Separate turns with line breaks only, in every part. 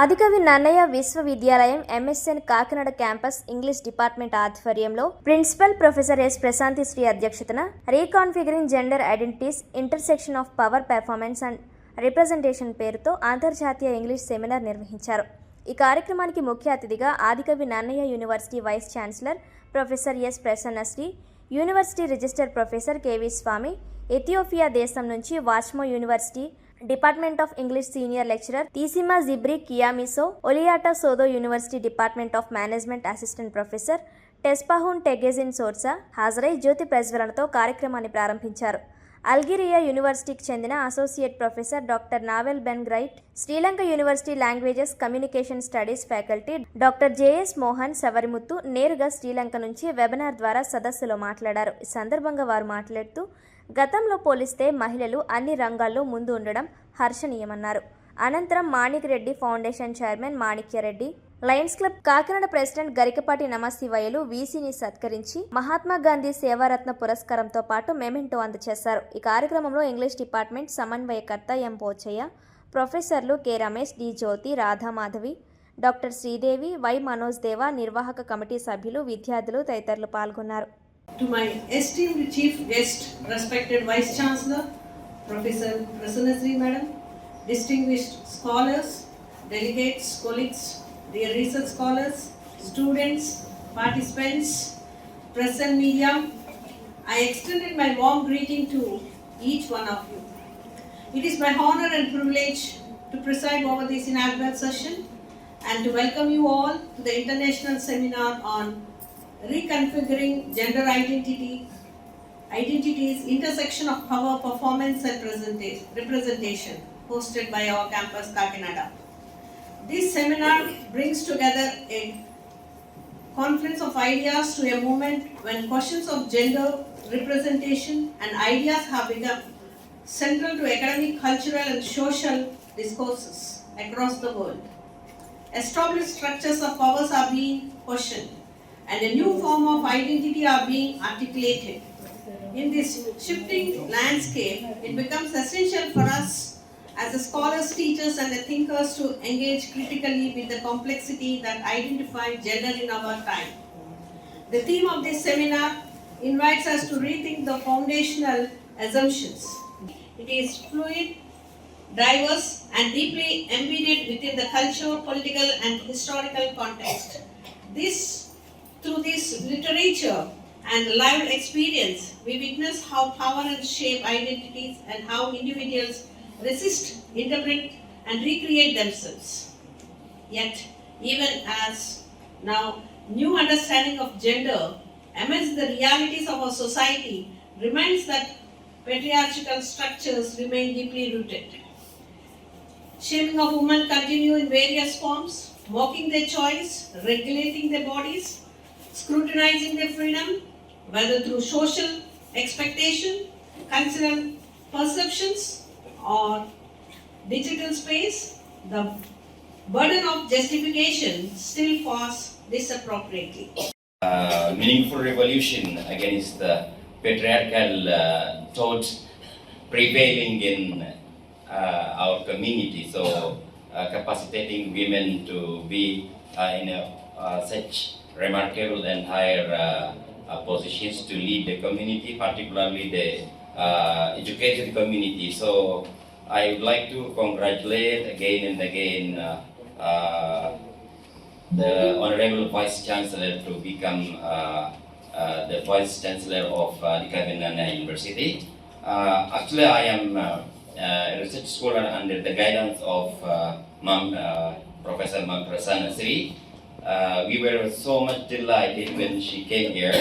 ఆదికవి నన్నయ్య విశ్వవిద్యాలయం MSN Kakinada campus English department ఆధ్వర్యంలో principal professor S Prashanthi Sri అధ్యక్షతన reconfiguring gender identities intersection of power performance and representation పేరుతో అంతర్జాతీయ English seminar నిర్వహించారు. ఈ కార్యక్రమానికి ముఖ్య అతిథిగా Adikavi Nannaya university vice chancellor professor S Prasannasri, university registrar professor KV Swamy, Ethiopia దేశం నుంచి Wachemo university department of English senior lecturer తీసిమా జిబ్రి కియామిసో, Wolaita Sodo university department of management assistant professor Tesfahun Tegegn సోర్సా హాజరై జ్యోతి ప్రజ్వలనతో కార్యక్రమాన్ని ప్రారంభించారు. అల్గిరియా యూనివర్సిటీకి చెందిన associate professor doctor Nawel Ben Grait, Sri Lanka university languages communication studies faculty doctor JS Mohan Savarimuthu నేరుగా శ్రీలంక నుంచి వెబినార్ ద్వారా సదస్సులో మాట్లాడారు. ఈ సందర్భంగా వారు మాట్లాడుతూ గతంలో పోలిస్తే మహిళలు అన్ని రంగాల్లో ముందు ఉండడం హర్షణీయమన్నారు. అనంతరం Manik Reddy foundation chairman Manikyareddy, lions club Kakinada president Garikapati నమశివయ్యలు వీసీని సత్కరించి మహాత్మా గాంధీ సేవారత్న పురస్కారంతో పాటు మెమెంటో అందజేశారు. ఈ కార్యక్రమంలో ఇంగ్లీష్ డిపార్ట్మెంట్ సమన్వయకర్త ఎం పోచయ్య, ప్రొఫెసర్లు K Ramesh, D Jyothi, Radhamadhavi, doctor Sridevi, Y Manoj Deva, నిర్వాహక కమిటీ సభ్యులు, విద్యార్థులు తదితరులు పాల్గొన్నారు.
To my esteemed chief guest, respected Vice Chancellor, Professor Prasanna Madam, distinguished scholars, delegates, colleagues, dear research scholars, students, participants, press and media, I extended my warm greeting to each one of you. It is my honor and privilege to preside over this inaugural session and to welcome you all to the international seminar on reconfiguring gender identities, intersection of power, performance and representation, hosted by our campus Kakinada. This seminar brings together a confluence of ideas to a moment when questions of gender representation and ideas have become central to academic, cultural and social discourses across the world. Established structures of powers are being questioned and a new form of identity are being articulated. In this shifting landscape, it becomes essential for us as the scholars, teachers and the thinkers to engage critically with the complexity that identifies gender in our time. The theme of this seminar invites us to rethink the foundational assumptions. It is fluid, diverse and deeply embedded within the cultural, political and historical context. Through this literature and live experience, we witness how power and shape identities and how individuals resist, interpret and recreate themselves. Yet, even as now new understanding of gender amidst the realities of our society reminds that patriarchal structures remain deeply rooted. Shaming of women continue in various forms, mocking their choice, regulating their bodies, scrutinizing their freedom, whether through social expectation, cultural perceptions, or digital space. The burden of justification still falls disappropriately.
Meaningful revolution against the patriarchal thoughts prevailing in our community. So, capacitating women to be in such remarkable and higher positions to lead the community, particularly the educated community. So I would like to congratulate again and again the Honorable Vice Chancellor to become the Vice Chancellor of Adhicavi Nannaya University. Actually, I am a research scholar under the guidance of Professor Prasanna Sri. We were so much delighted when she came here.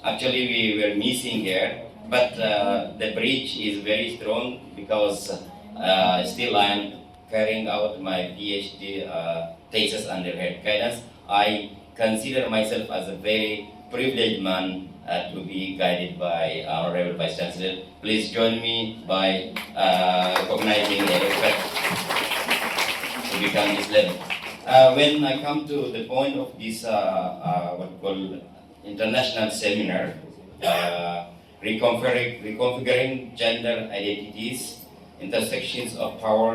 Actually, we were missing her, but the bridge is very strong because still I am carrying out my PhD thesis under her guidance. I consider myself as a very privileged man to be guided by Honorable Vice Chancellor. Please join me by recognizing the respect to become this level. When I come to the point of this what we call international seminar, reconfiguring gender identities, intersections of power,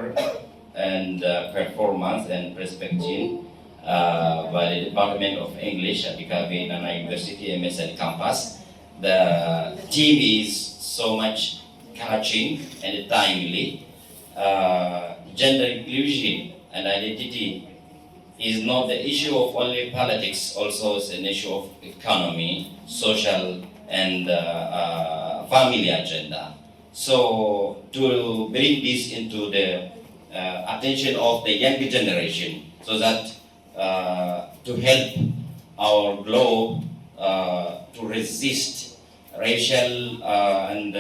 and performance and perspective by the Department of English at Bikawi Nana University MSN campus. The theme is so much catching and timely. Gender inclusion and identity is not the issue of only politics, also it's an issue of economy, social and family agenda. So to bring this into the attention of the younger generation, so that to help our globe to resist racial and